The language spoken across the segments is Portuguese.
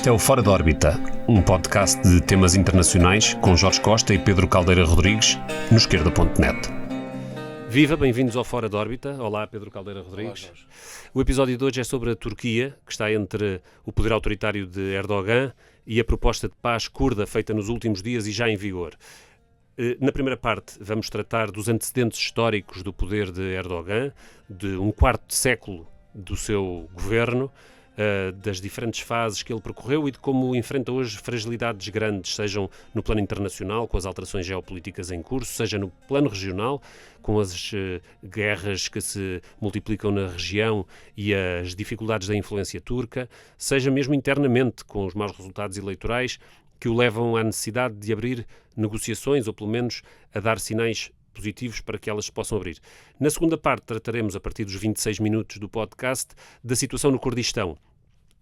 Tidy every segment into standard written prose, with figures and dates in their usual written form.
Este é o Fora de Órbita, um podcast de temas internacionais com Jorge Costa e Pedro Caldeira Rodrigues, no esquerda.net. Viva, bem-vindos ao Fora de Órbita. Olá, Pedro Caldeira Rodrigues. Olá, o episódio de hoje é sobre a Turquia, que está entre o poder autoritário de Erdogan e a proposta de paz curda feita nos últimos dias e já em vigor. Na primeira parte vamos tratar dos antecedentes históricos do poder de Erdogan, de um quarto de século do seu governo, das diferentes fases que ele percorreu e de como enfrenta hoje fragilidades grandes, sejam no plano internacional, com as alterações geopolíticas em curso, seja no plano regional, com as guerras que se multiplicam na região e as dificuldades da influência turca, seja mesmo internamente, com os maus resultados eleitorais que o levam à necessidade de abrir negociações, ou pelo menos a dar sinais positivos para que elas se possam abrir. Na segunda parte trataremos, a partir dos 26 minutos do podcast, da situação no Kurdistão,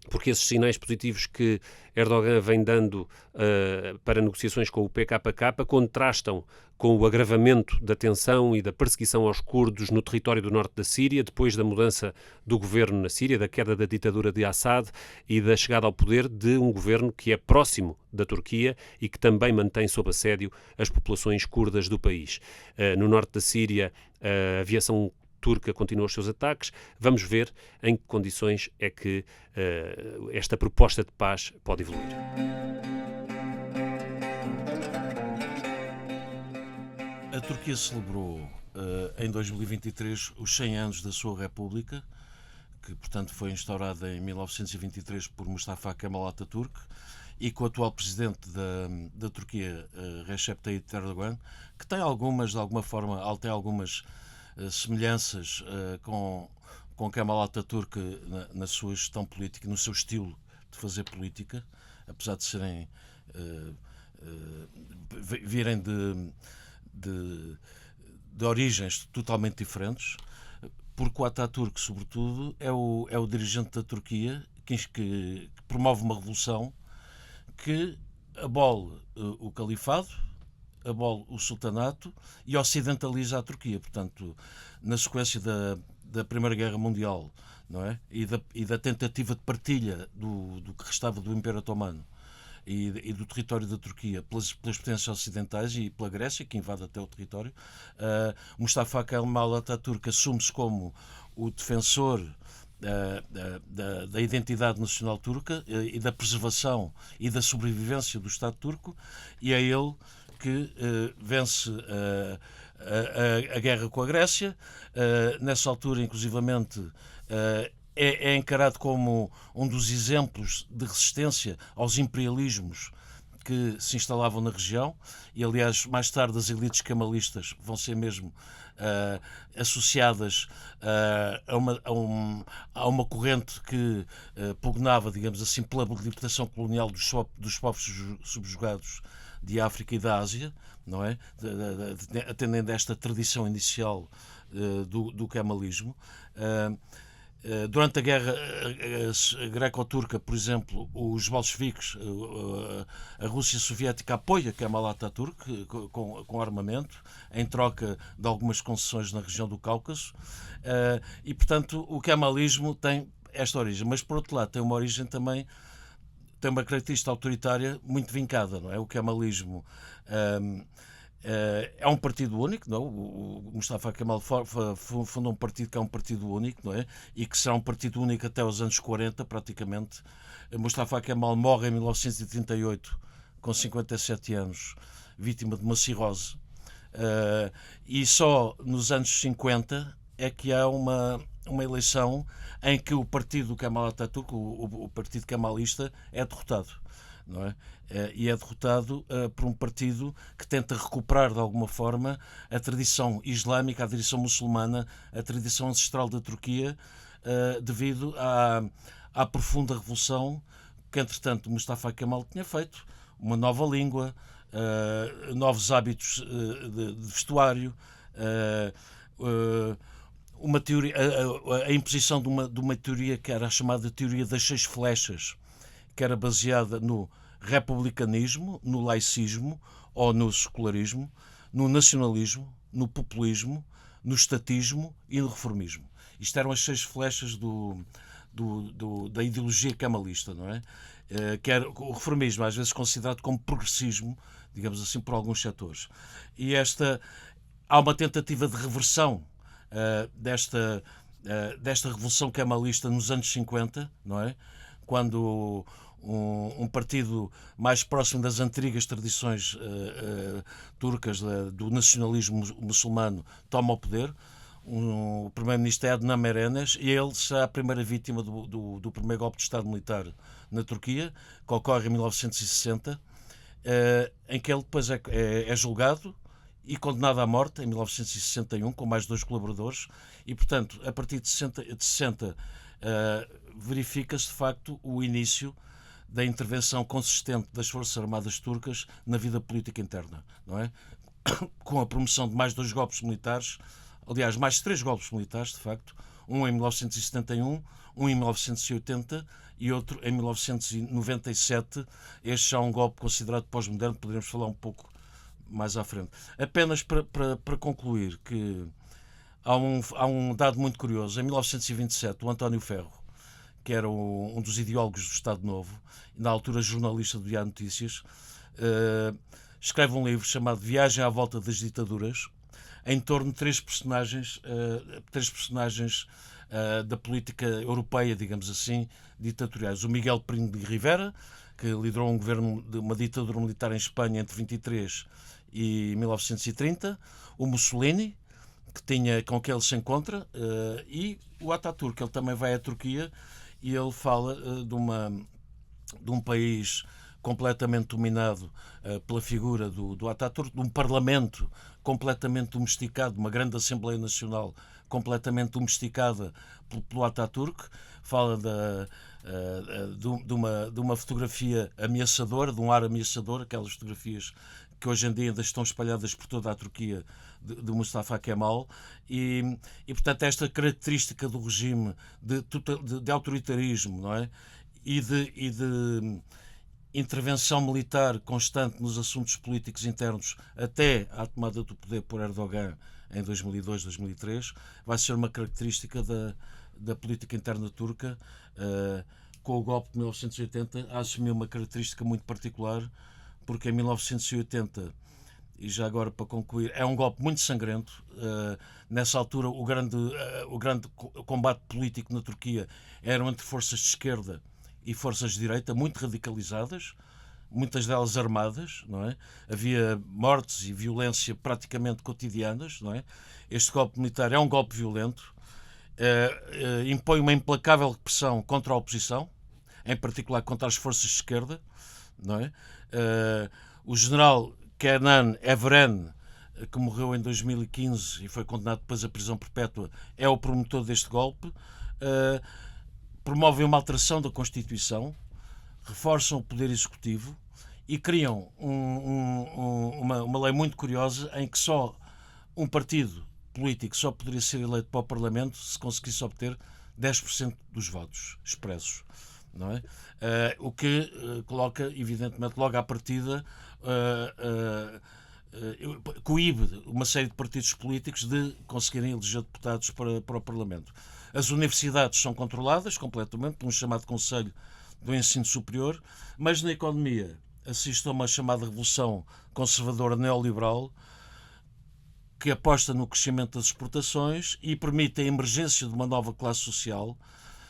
porque esses sinais positivos que Erdogan vem dando para negociações com o PKK contrastam com o agravamento da tensão e da perseguição aos curdos no território do norte da Síria, depois da mudança do governo na Síria, da queda da ditadura de Assad e da chegada ao poder de um governo que é próximo da Turquia e que também mantém sob assédio as populações curdas do país. No norte da Síria, a aviação turca continua os seus ataques. Vamos ver em que condições é que esta proposta de paz pode evoluir. A Turquia celebrou em 2023 os 100 anos da sua República, que portanto foi instaurada em 1923 por Mustafa Kemal Atatürk, e com o atual presidente da Turquia, Recep Tayyip Erdogan, que tem algumas, de alguma forma, tem algumas semelhanças com Kemal Atatürk na sua gestão política, no seu estilo de fazer política, apesar de serem virem de origens totalmente diferentes, porque o Atatürk, sobretudo, é o dirigente da Turquia que promove uma revolução que abole o califado, abole o sultanato e ocidentaliza a Turquia. Portanto, na sequência da Primeira Guerra Mundial, não é? e da tentativa de partilha do que restava do Império Otomano e do território da Turquia pelas potências ocidentais e pela Grécia, que invade até o território, Mustafa Kemal Atatürk assume-se como o defensor da identidade nacional turca e da preservação e da sobrevivência do Estado turco, e é ele que vence a guerra com a Grécia. Nessa altura, inclusivamente, é encarado como um dos exemplos de resistência aos imperialismos que se instalavam na região, e aliás mais tarde as elites kemalistas vão ser mesmo associadas a uma corrente que pugnava, digamos assim, pela libertação colonial dos povos subjugados de África e da Ásia, não é? Atendendo a esta tradição inicial do kemalismo. Durante a guerra greco-turca, por exemplo, os bolcheviques, a Rússia soviética apoia Kemal Atatürk com armamento, em troca de algumas concessões na região do Cáucaso, e, portanto, o kemalismo tem esta origem. Mas, por outro lado, tem uma origem também, tem uma característica autoritária muito vincada, não é? O kemalismo é um partido único, não é? O Mustafa Kemal fundou um partido que é um partido único, não é? E que será um partido único até os anos 40, praticamente. Mustafa Kemal morre em 1938, com 57 anos, vítima de uma cirrose. E só nos anos 50 é que há uma eleição em que o partido Kemal Atatürk, o partido kemalista, é derrotado. Não é? E é derrotado por um partido que tenta recuperar de alguma forma a tradição islâmica, a tradição muçulmana, a tradição ancestral da Turquia, devido à profunda revolução que, entretanto, Mustafa Kemal tinha feito. Uma nova língua, novos hábitos de vestuário, uma teoria, a imposição de uma teoria que era a chamada teoria das 6 flechas, que era baseada no republicanismo, no laicismo ou no secularismo, no nacionalismo, no populismo, no estatismo e no reformismo. Isto eram as 6 flechas da ideologia kemalista, não é? que era o reformismo, às vezes considerado como progressismo, digamos assim, por alguns setores. E há uma tentativa de reversão desta revolução kemalista nos anos 50, não é? Quando um partido mais próximo das antigas tradições turcas do nacionalismo muçulmano toma o poder. O primeiro-ministro é Adnan Menderes e ele será a primeira vítima do primeiro golpe de Estado militar na Turquia, que ocorre em 1960, em que ele depois é julgado e condenado à morte em 1961, com mais 2 colaboradores, e, portanto, a partir de 60 verifica-se, de facto, o início da intervenção consistente das Forças Armadas turcas na vida política interna, não é? Com a promoção de mais 2 golpes militares, aliás, mais 3 golpes militares, de facto, um em 1971, um em 1980 e outro em 1997. Este já é um golpe considerado pós-moderno, poderemos falar um pouco mais à frente. Apenas para concluir que há um dado muito curioso. Em 1927, o António Ferro, que era um dos ideólogos do Estado Novo, na altura jornalista do Diário Notícias, escreve um livro chamado Viagem à Volta das Ditaduras, em torno de 3 personagens da política europeia, digamos assim, ditatoriais. O Miguel Primo de Rivera, que liderou um governo de uma ditadura militar em Espanha entre 23 e 1930, o Mussolini, com que ele se encontra, e o Atatürk. Ele também vai à Turquia e ele fala de um país completamente dominado pela figura do Atatürk, de um parlamento completamente domesticado, uma grande Assembleia Nacional completamente domesticada pelo Atatürk. Fala de uma fotografia ameaçadora, de um ar ameaçador, aquelas fotografias que hoje em dia ainda estão espalhadas por toda a Turquia de Mustafa Kemal, e portanto esta característica do regime de autoritarismo, não é? E de intervenção militar constante nos assuntos políticos internos até à tomada do poder por Erdogan em 2002, 2003, vai ser uma característica da política interna turca. Com o golpe de 1980 assumiu uma característica muito particular, porque em 1980, e já agora para concluir, é um golpe muito sangrento. Nessa altura o grande combate político na Turquia era entre forças de esquerda e forças de direita, muito radicalizadas, muitas delas armadas, não é? Havia mortes e violência praticamente cotidianas, não é? Este golpe militar é um golpe violento, impõe uma implacável repressão contra a oposição, em particular contra as forças de esquerda, não é? O general Kenan Evren, que morreu em 2015 e foi condenado depois à prisão perpétua, é o promotor deste golpe. Promovem uma alteração da Constituição, reforçam o poder executivo e criam uma lei muito curiosa em que só um partido político só poderia ser eleito para o Parlamento se conseguisse obter 10% dos votos expressos, não é? O que coloca, evidentemente, logo à partida, coíbe uma série de partidos políticos de conseguirem eleger deputados para o Parlamento. As universidades são controladas completamente por um chamado Conselho do Ensino Superior, mas na economia assiste a uma chamada revolução conservadora neoliberal que aposta no crescimento das exportações e permite a emergência de uma nova classe social,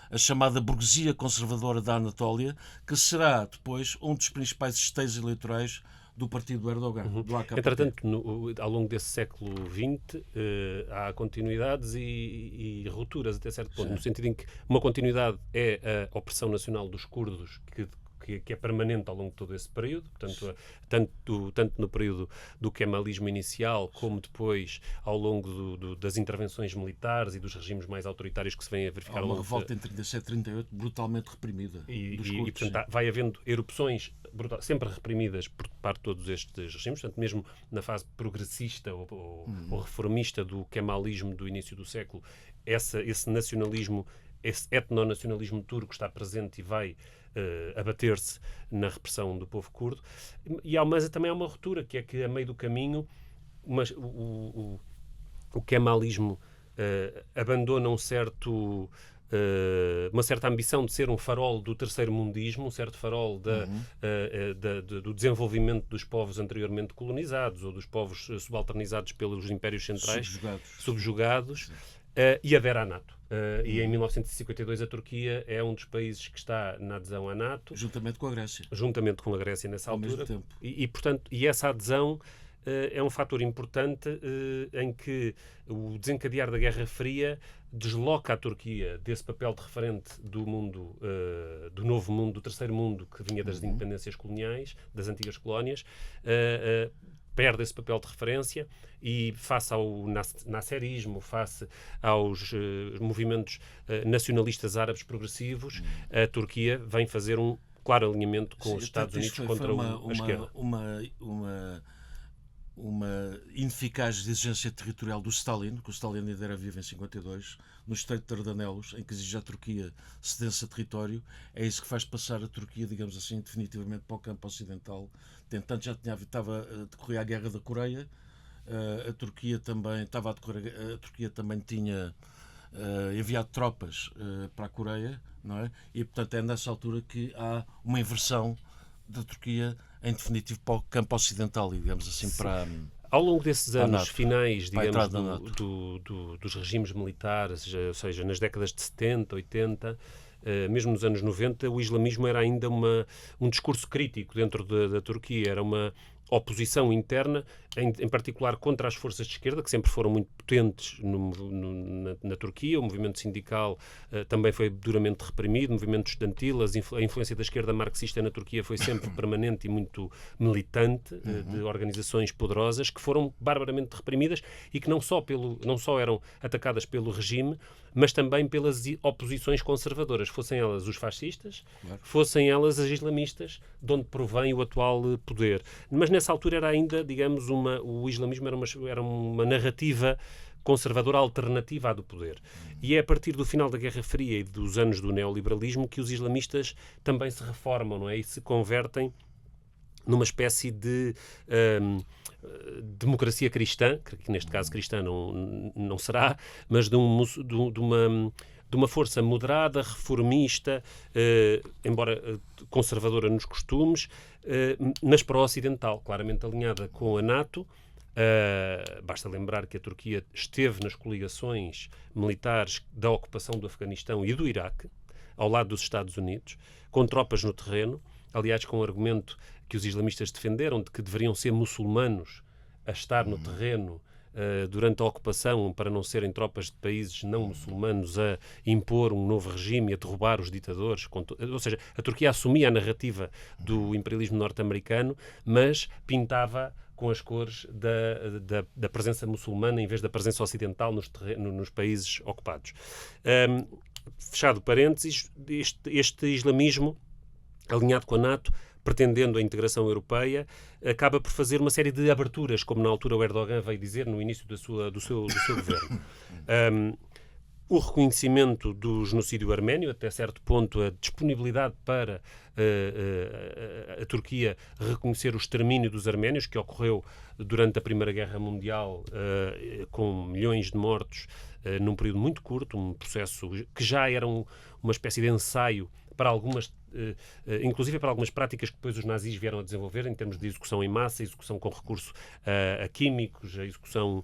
a chamada burguesia conservadora da Anatólia, que será depois um dos principais esteios eleitorais do partido do Erdogan, do AKP. Entretanto, ao longo desse século XX, há continuidades e rupturas até certo ponto, no sentido em que uma continuidade é a opressão nacional dos curdos, que é permanente ao longo de todo esse período, portanto, tanto no período do kemalismo inicial, como depois ao longo das intervenções militares e dos regimes mais autoritários que se vêm a verificar ao longo. Uma revolta em 37, 38, brutalmente reprimida dos curdos. E portanto, vai havendo erupções sempre reprimidas por parte de todos estes regimes, portanto, mesmo na fase progressista ou reformista do kemalismo do início do século, esse nacionalismo, esse etnonacionalismo turco está presente e vai abater-se na repressão do povo curdo. Mas também há uma ruptura, que é que a meio do caminho o kemalismo abandona um certo uma certa ambição de ser um farol do terceiro mundismo, um certo farol do desenvolvimento dos povos anteriormente colonizados ou dos povos subalternizados pelos impérios centrais, subjugados, e adere à NATO. E em 1952 a Turquia é um dos países que está na adesão à NATO. Juntamente com a Grécia. Juntamente com a Grécia nessa altura. Ao mesmo tempo. Portanto, essa adesão é um fator importante em que o desencadear da Guerra Fria desloca a Turquia desse papel de referente do mundo, do novo mundo, do terceiro mundo que vinha das independências coloniais, das antigas colónias, perde esse papel de referência e face ao nasserismo, face aos movimentos nacionalistas árabes progressivos, a Turquia vem fazer um claro alinhamento com os Estados Unidos contra a esquerda. Uma ineficaz exigência territorial do Stalin, que o Stalin ainda era vivo em 52, no Estreito de Dardanelos, em que exige à Turquia cedência de território. É isso que faz passar a Turquia, digamos assim, definitivamente para o campo ocidental. Tentando, estava a decorrer a Guerra da Coreia, a Turquia também tinha enviado tropas para a Coreia, não é? E, portanto, é nessa altura que há uma inversão da Turquia, em definitivo, para o campo ocidental, digamos assim, para... Ao longo desses anos finais, digamos, dos regimes militares, ou seja, nas décadas de 70, 80, mesmo nos anos 90, o islamismo era ainda um discurso crítico dentro da Turquia, era uma oposição interna, em particular contra as forças de esquerda, que sempre foram muito potentes na Turquia. O movimento sindical também foi duramente reprimido, o movimento estudantil, a influência da esquerda marxista na Turquia foi sempre permanente e muito militante, de organizações poderosas, que foram barbaramente reprimidas e que não só eram atacadas pelo regime, mas também pelas oposições conservadoras, fossem elas os fascistas, fossem elas as islamistas, de onde provém o atual poder. Mas nessa altura era ainda, digamos, o islamismo era uma narrativa conservadora alternativa à do poder. E é a partir do final da Guerra Fria e dos anos do neoliberalismo que os islamistas também se reformam, não é? E se convertem numa espécie de democracia cristã, que neste caso cristã não será, mas de uma força moderada, reformista, embora conservadora nos costumes, mas pró-ocidental, claramente alinhada com a NATO. Basta lembrar que a Turquia esteve nas coligações militares da ocupação do Afeganistão e do Iraque, ao lado dos Estados Unidos, com tropas no terreno, aliás, com o argumento que os islamistas defenderam de que deveriam ser muçulmanos a estar no terreno durante a ocupação, para não serem tropas de países não muçulmanos a impor um novo regime e a derrubar os ditadores. Ou seja, a Turquia assumia a narrativa do imperialismo norte-americano, mas pintava com as cores da presença muçulmana em vez da presença ocidental nos países ocupados. Fechado parênteses, este islamismo alinhado com a NATO, pretendendo a integração europeia, acaba por fazer uma série de aberturas, como na altura o Erdogan veio dizer no início do seu governo. O reconhecimento do genocídio arménio, até certo ponto a disponibilidade para a Turquia reconhecer o extermínio dos arménios, que ocorreu durante a Primeira Guerra Mundial, com milhões de mortos num período muito curto, um processo que já era uma espécie de ensaio para algumas, inclusive para algumas práticas que depois os nazis vieram a desenvolver em termos de execução em massa, execução com recurso a químicos, a execução,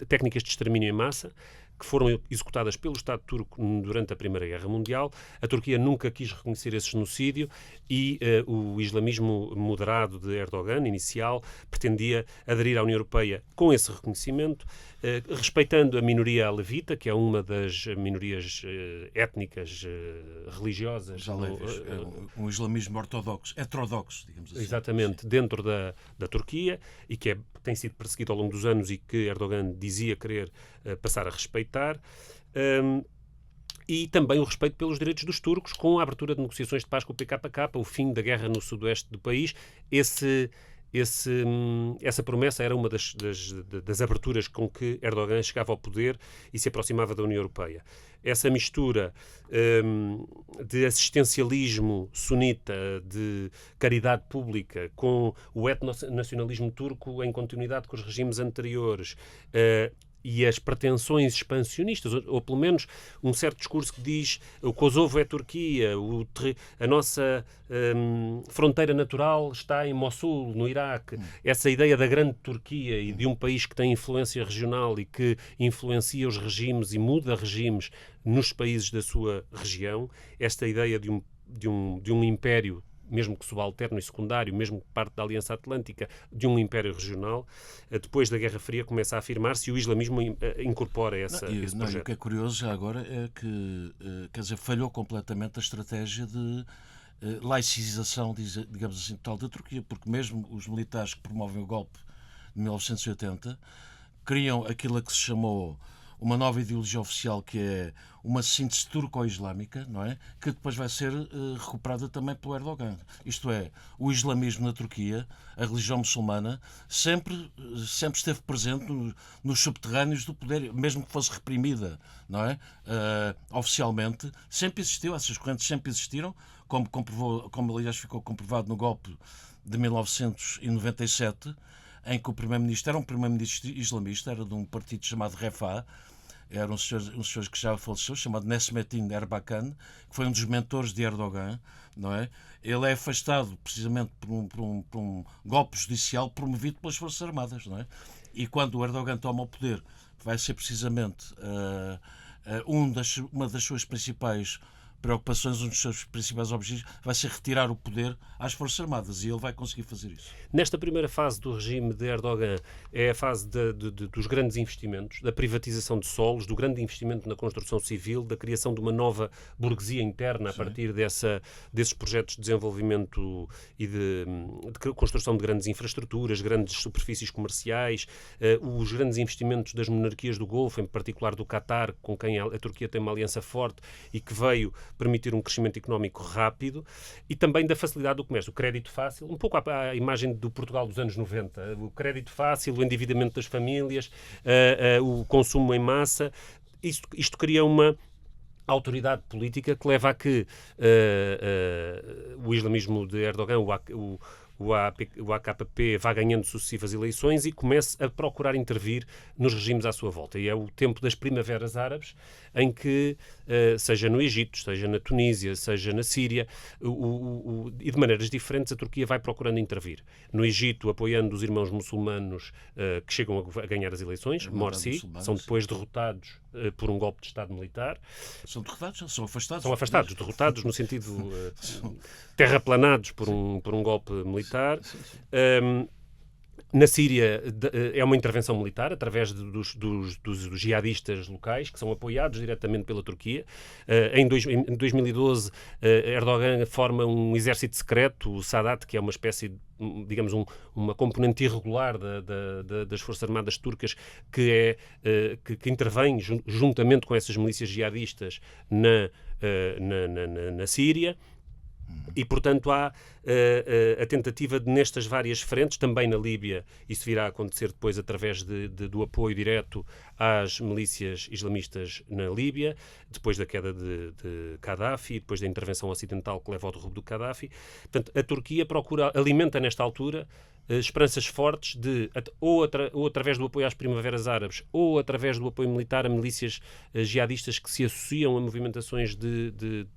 técnicas de extermínio em massa, que foram executadas pelo Estado turco durante a Primeira Guerra Mundial. A Turquia nunca quis reconhecer esse genocídio e o islamismo moderado de Erdogan, inicial, pretendia aderir à União Europeia com esse reconhecimento, respeitando a minoria alevita, que é uma das minorias étnicas, religiosas. Já um islamismo ortodoxo, heterodoxo, digamos assim. Exatamente, dentro da Turquia, e que tem sido perseguido ao longo dos anos e que Erdogan dizia querer passar a respeitar. E também o respeito pelos direitos dos turcos, com a abertura de negociações de paz com o PKK, o fim da guerra no sudoeste do país. Essa promessa era uma das aberturas com que Erdogan chegava ao poder e se aproximava da União Europeia. Essa mistura de assistencialismo sunita, de caridade pública, com o etnonacionalismo turco em continuidade com os regimes anteriores, e as pretensões expansionistas, ou pelo menos um certo discurso que diz o Kosovo é Turquia, a nossa fronteira natural está em Mossul, no Iraque. Essa ideia da grande Turquia e de um país que tem influência regional e que influencia os regimes e muda regimes nos países da sua região, esta ideia de um império, mesmo que subalterno e secundário, mesmo que parte da Aliança Atlântica, de um império regional, depois da Guerra Fria começa a afirmar-se e o islamismo incorpora esse projeto. O que é curioso já agora é que, quer dizer, falhou completamente a estratégia de laicização, digamos assim, total da Turquia, porque mesmo os militares que promovem o golpe de 1980 criam aquilo a que se chamou uma nova ideologia oficial, que é uma síntese turco-islâmica, não é? Que depois vai ser recuperada também pelo Erdogan. Isto é, o islamismo na Turquia, a religião muçulmana, sempre esteve presente nos subterrâneos do poder, mesmo que fosse reprimida, não é? Oficialmente, sempre existiu, essas correntes sempre existiram, como aliás ficou comprovado no golpe de 1997, em que o primeiro-ministro era um primeiro-ministro islamista, era de um partido chamado Refah, era um senhor que já faleceu, chamado Nesmettin Erbakan, que foi um dos mentores de Erdogan, não é? Ele é afastado precisamente por um golpe judicial promovido pelas Forças Armadas, não é? E quando o Erdogan toma o poder, vai ser precisamente uma das suas principais preocupações, um dos seus principais objetivos vai ser retirar o poder às Forças Armadas, e ele vai conseguir fazer isso. Nesta primeira fase do regime de Erdogan é a fase dos grandes investimentos, da privatização de solos, do grande investimento na construção civil, da criação de uma nova burguesia interna a partir desses projetos de desenvolvimento e de construção de grandes infraestruturas, grandes superfícies comerciais, os grandes investimentos das monarquias do Golfo, em particular do Qatar, com quem a Turquia tem uma aliança forte e que veio permitir um crescimento económico rápido, e também da facilidade do comércio, o crédito fácil, um pouco à imagem do Portugal dos anos 90, o crédito fácil, o endividamento das famílias, o consumo em massa. Isto cria uma autoridade política que leva a que o islamismo de Erdogan, o AKP vá ganhando sucessivas eleições e comece a procurar intervir nos regimes à sua volta. E é o tempo das primaveras árabes, em que, seja no Egito, seja na Tunísia, seja na Síria, e de maneiras diferentes, a Turquia vai procurando intervir. No Egito, apoiando os irmãos muçulmanos que chegam a ganhar as eleições, Morsi, são depois derrotados por um golpe de Estado militar. São derrotados? São afastados? São afastados, derrotados no sentido terraplanados por um golpe militar. Na Síria é uma intervenção militar através dos jihadistas locais, que são apoiados diretamente pela Turquia. Em 2012, Erdogan forma um exército secreto, o Sadat, que é uma espécie, digamos, uma componente irregular das Forças Armadas turcas, que intervém juntamente com essas milícias jihadistas na Síria. E, portanto, há a tentativa de, nestas várias frentes, também na Líbia, isso virá a acontecer depois através do apoio direto às milícias islamistas na Líbia, depois da queda de Gaddafi, depois da intervenção ocidental que leva ao derrubo do Gaddafi. Portanto, a Turquia alimenta nesta altura esperanças fortes ou através do apoio às primaveras árabes ou através do apoio militar a milícias jihadistas que se associam a movimentações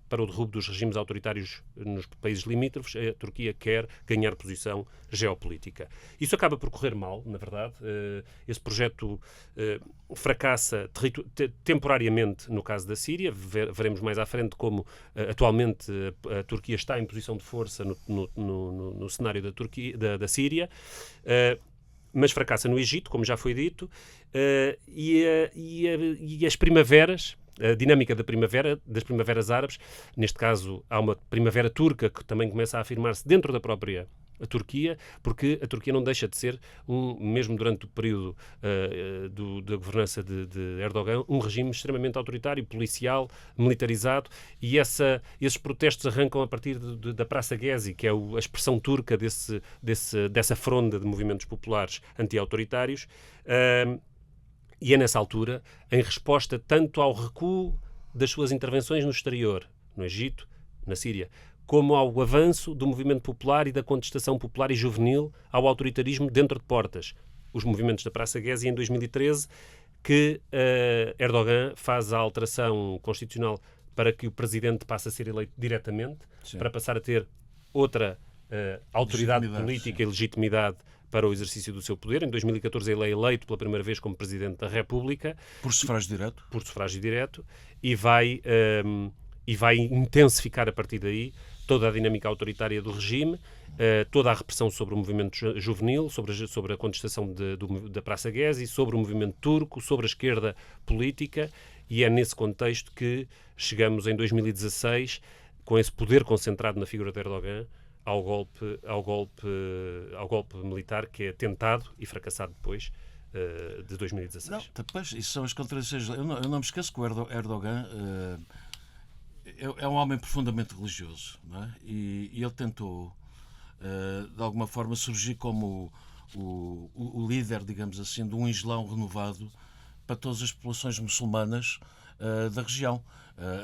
para o derrubo dos regimes autoritários nos países limítrofes. A Turquia quer ganhar posição geopolítica. Isso acaba por correr mal, na verdade. Esse projeto fracassa temporariamente no caso da Síria. Veremos mais à frente como atualmente a Turquia está em posição de força no cenário da Síria. Mas fracassa no Egito, como já foi dito, e as primaveras, a dinâmica das primaveras árabes, neste caso há uma primavera turca que também começa a afirmar-se dentro da própria Turquia, porque a Turquia não deixa de ser, mesmo durante o período da governança de Erdogan, um regime extremamente autoritário, policial, militarizado, e esses protestos arrancam a partir da Praça Gezi, que é a expressão turca dessa fronda de movimentos populares anti-autoritários. E é nessa altura, em resposta tanto ao recuo das suas intervenções no exterior, no Egito, na Síria, como ao avanço do movimento popular e da contestação popular e juvenil ao autoritarismo dentro de portas. Os movimentos da Praça Gezi, em 2013, que Erdogan faz a alteração constitucional para que o presidente passe a ser eleito diretamente, Sim. para passar a ter outra autoridade política sim. e legitimidade para o exercício do seu poder. Em 2014 ele é eleito pela primeira vez como Presidente da República. Por sufrágio direto. Por sufrágio direto. E vai intensificar a partir daí toda a dinâmica autoritária do regime, toda a repressão sobre o movimento juvenil, sobre a contestação da Praça Gezi, sobre o movimento turco, sobre a esquerda política, e é nesse contexto que chegamos em 2016, com esse poder concentrado na figura de Erdogan, ao golpe militar que é tentado e fracassado depois de 2016. Não, depois, isso são as contradições. Eu não me esqueço que o Erdogan é um homem profundamente religioso, não é? E ele tentou, de alguma forma, surgir como o líder, digamos assim, de um islão renovado para todas as populações muçulmanas da região.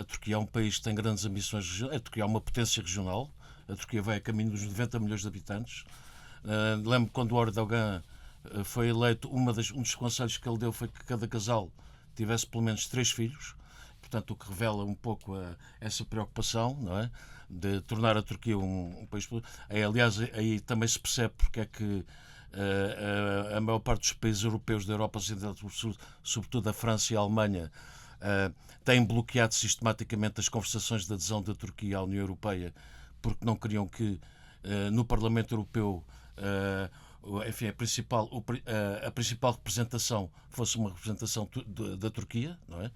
A Turquia é um país que tem grandes ambições regionais. A Turquia é uma potência regional. A Turquia vai a caminho dos 90 milhões de habitantes. Lembro quando o Erdogan foi eleito, um dos conselhos que ele deu foi que cada casal tivesse pelo menos 3 filhos. Portanto, o que revela um pouco essa preocupação, não é? De tornar a Turquia um país... Aliás, aí também se percebe porque é que a maior parte dos países europeus da Europa Ocidental, sobretudo a França e a Alemanha, têm bloqueado sistematicamente as conversações de adesão da Turquia à União Europeia, porque não queriam que no Parlamento Europeu enfim, a principal representação fosse uma representação da Turquia, não é?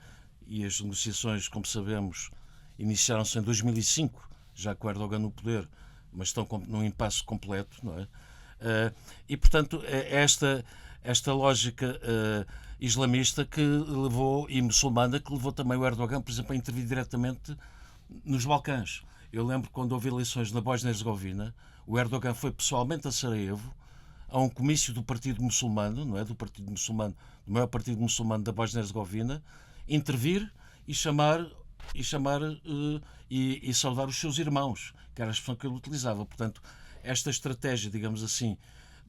E as negociações, como sabemos, iniciaram-se em 2005, já com Erdogan no poder, mas estão num impasse completo, não é? E, portanto, é esta lógica islamista que levou, e muçulmana, que levou também o Erdogan, por exemplo, a intervir diretamente nos Balcãs. Eu lembro quando houve eleições na Bósnia-Herzegovina, o Erdogan foi pessoalmente a Sarajevo, a um comício do Partido Muçulmano, não é? Do maior partido muçulmano da Bósnia-Herzegovina, intervir e saudar os seus irmãos, que era a expressão que ele utilizava. Portanto, esta estratégia, digamos assim,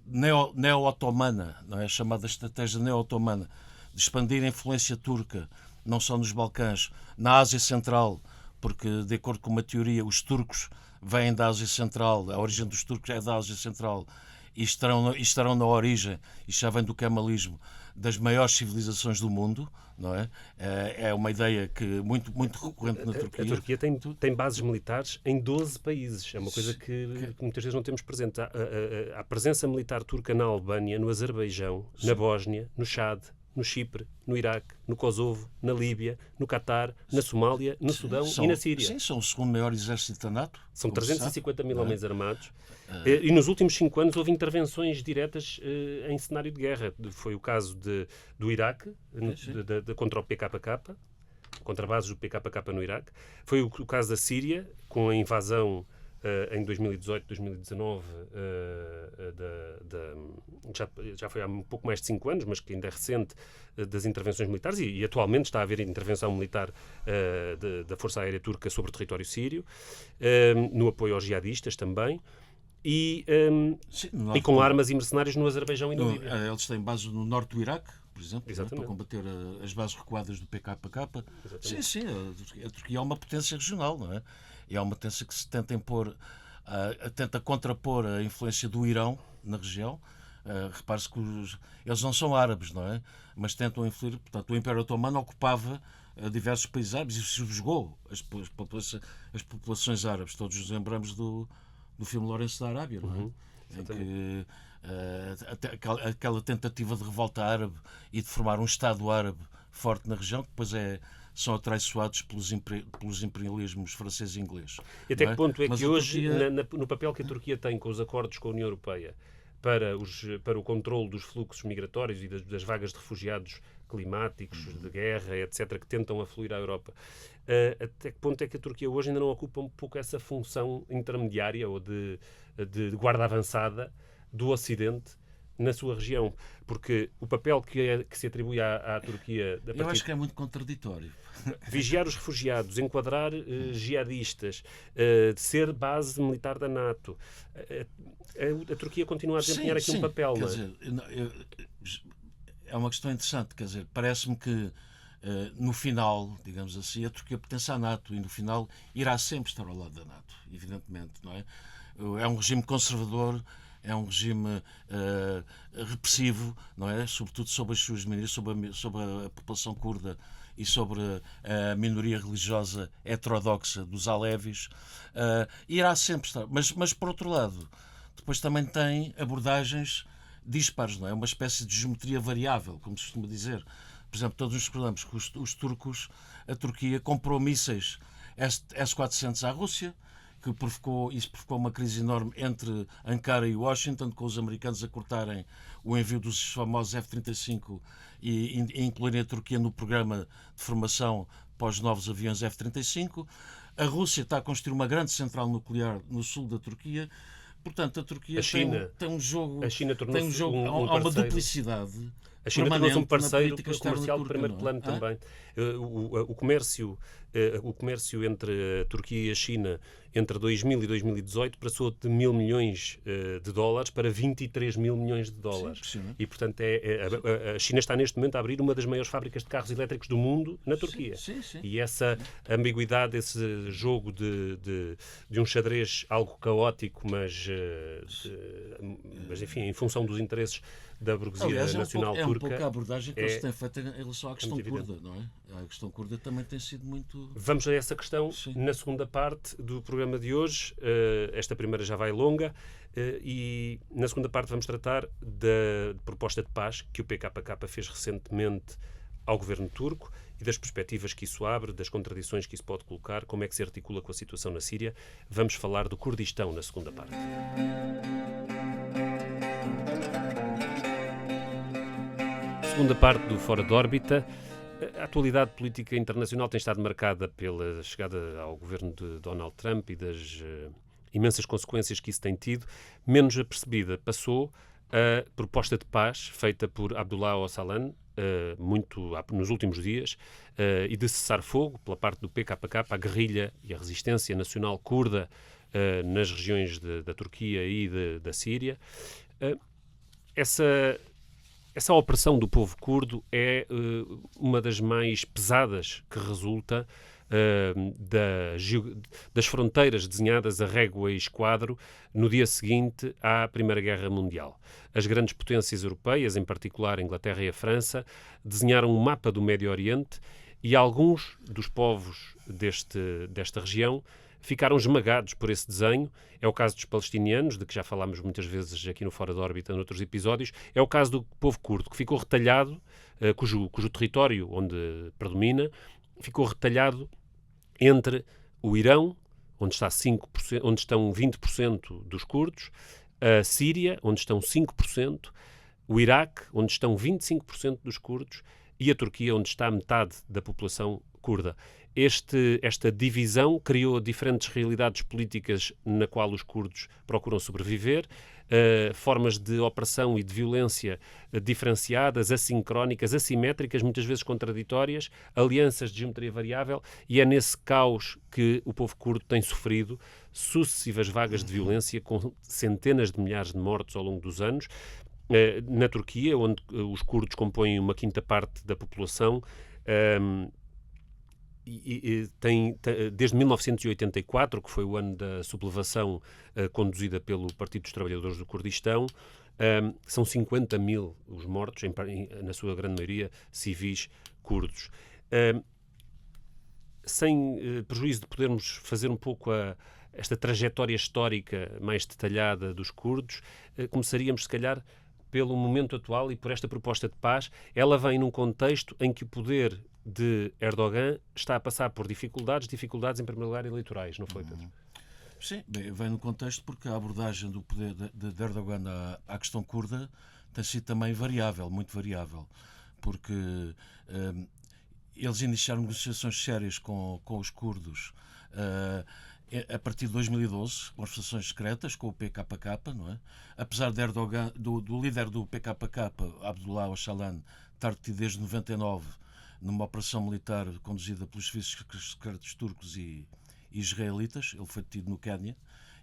neo-otomana, não é? Chamada estratégia neo-otomana, de expandir a influência turca, não só nos Balcãs, na Ásia Central, porque, de acordo com uma teoria, os turcos vêm da Ásia Central, a origem dos turcos é da Ásia Central, e estarão na origem, e já vem do kemalismo, das maiores civilizações do mundo, não é? É uma ideia que muito recorrente na Turquia. A Turquia tem bases militares em 12 países. É uma coisa que muitas vezes não temos presente. A presença militar turca na Albânia, no Azerbaijão, na Bósnia, no Chad, no Chipre, no Iraque, no Kosovo, na Líbia, no Catar, na Somália, no Sudão e na Síria. Sim, são o segundo maior exército da NATO. São 350 mil homens armados. E nos últimos 5 anos houve intervenções diretas em cenário de guerra. Foi o caso do Iraque, contra o PKK, contra bases do PKK no Iraque. Foi o caso da Síria, com a invasão em 2018, 2019, já foi há um pouco mais de 5 anos, mas que ainda é recente, das intervenções militares, e atualmente está a haver intervenção militar da Força Aérea Turca sobre o território sírio, no apoio aos jihadistas também, e com armas e mercenários no Azerbaijão e na Líbia. Eles têm base no norte do Iraque, por exemplo, para combater as bases recuadas do PKK. Sim, a Turquia é uma potência regional, não é? E é uma potência que se tenta tenta contrapor a influência do Irão na região. Repare-se que eles não são árabes, não é? Mas tentam influir. Portanto, o Império Otomano ocupava diversos países árabes e subjugou as populações árabes. Todos nos lembramos do filme Lourenço da Arábia, não é? Em que aquela tentativa de revolta árabe e de formar um Estado árabe forte na região, que depois são atraiçoados pelos imperialismos francês e inglês. E até que ponto é que hoje, no papel que a Turquia tem com os acordos com a União Europeia para o controle dos fluxos migratórios e das vagas de refugiados climáticos, de guerra, etc., que tentam afluir à Europa, até que ponto é que a Turquia hoje ainda não ocupa um pouco essa função intermediária ou de guarda avançada do Ocidente na sua região? Porque o papel que se atribui à Turquia... Eu acho que é muito contraditório. Vigiar os refugiados, enquadrar jihadistas, ser base militar da NATO. A Turquia continua a desempenhar aqui um papel, quer não é? dizer, é uma questão interessante, quer dizer, parece-me que no final, digamos assim, a Turquia pertence à NATO e no final irá sempre estar ao lado da NATO, evidentemente, não é? É um regime conservador, é um regime repressivo, não é? Sobretudo sobre as suas minorias, sobre a população curda e sobre a minoria religiosa heterodoxa dos alevis. Irá sempre estar. Mas, por outro lado, depois também tem abordagens dispares, não é? Uma espécie de geometria variável, como se costuma dizer. Por exemplo, todos nos recordamos que os turcos, a Turquia comprou mísseis S-400 à Rússia, isso provocou uma crise enorme entre Ankara e Washington, com os americanos a cortarem o envio dos famosos F-35 e incluírem a Turquia no programa de formação para os novos aviões F-35. A Rússia está a construir uma grande central nuclear no sul da Turquia. Portanto, a Turquia tem um jogo. A China tornou-se há uma duplicidade. A China tornou-se um parceiro turca, comercial de primeiro plano também. O comércio entre a Turquia e a China entre 2000 e 2018 passou de 1.000 milhões de dólares para 23 mil milhões de dólares. Sim, e, portanto, a China está neste momento a abrir uma das maiores fábricas de carros elétricos do mundo na Turquia. Sim. E essa ambiguidade, esse jogo de um xadrez algo caótico, mas enfim, em função dos interesses da burguesia nacional turca. É um pouco a abordagem que eles têm feito em relação à questão curda, não é? A questão curda também tem sido muito... Vamos a essa questão na segunda parte do programa de hoje. Esta primeira já vai longa e na segunda parte vamos tratar da proposta de paz que o PKK fez recentemente ao governo turco e das perspectivas que isso abre, das contradições que isso pode colocar, como é que se articula com a situação na Síria. Vamos falar do Kurdistão na segunda parte. Segunda parte do Fora de Órbita. A atualidade política internacional tem estado marcada pela chegada ao governo de Donald Trump e das imensas consequências que isso tem tido. Menos apercebida passou a proposta de paz feita por Abdullah Öcalan nos últimos dias e de cessar-fogo pela parte do PKK, a guerrilha e a resistência nacional curda nas regiões da Turquia e da Síria. Essa opressão do povo curdo é uma das mais pesadas que resulta das fronteiras desenhadas a régua e esquadro no dia seguinte à Primeira Guerra Mundial. As grandes potências europeias, em particular a Inglaterra e a França, desenharam um mapa do Médio Oriente e alguns dos povos desta região ficaram esmagados por esse desenho. É o caso dos palestinianos, de que já falámos muitas vezes aqui no Fora de Órbita, noutros episódios. É o caso do povo curdo, que ficou retalhado, cujo território onde predomina, ficou retalhado entre o Irão, onde estão 20% dos curdos, a Síria, onde estão 5%, o Iraque, onde estão 25% dos curdos, e a Turquia, onde está metade da população curda. Esta divisão criou diferentes realidades políticas na qual os curdos procuram sobreviver, formas de opressão e de violência diferenciadas, assincrónicas, assimétricas, muitas vezes contraditórias, alianças de geometria variável, e é nesse caos que o povo curdo tem sofrido sucessivas vagas de violência com centenas de milhares de mortos ao longo dos anos. Na Turquia, onde os curdos compõem uma quinta parte da população, desde 1984, que foi o ano da sublevação conduzida pelo Partido dos Trabalhadores do Kurdistão, são 50 mil os mortos, na sua grande maioria civis curdos. Sem prejuízo de podermos fazer um pouco esta trajetória histórica mais detalhada dos curdos, começaríamos, se calhar, pelo momento atual e por esta proposta de paz. Ela vem num contexto em que o poder de Erdogan está a passar por dificuldades em primeiro lugar eleitorais, não foi, Pedro? Sim, vem no contexto porque a abordagem do poder de Erdogan à questão curda tem sido também variável, muito variável, porque eles iniciaram negociações sérias com os curdos a partir de 2012, conversações secretas com o PKK, não é? Apesar de Erdogan, do líder do PKK, Abdullah Öcalan, estar detido desde 99 numa operação militar conduzida pelos serviços secretos turcos e israelitas. Ele foi detido no Quénia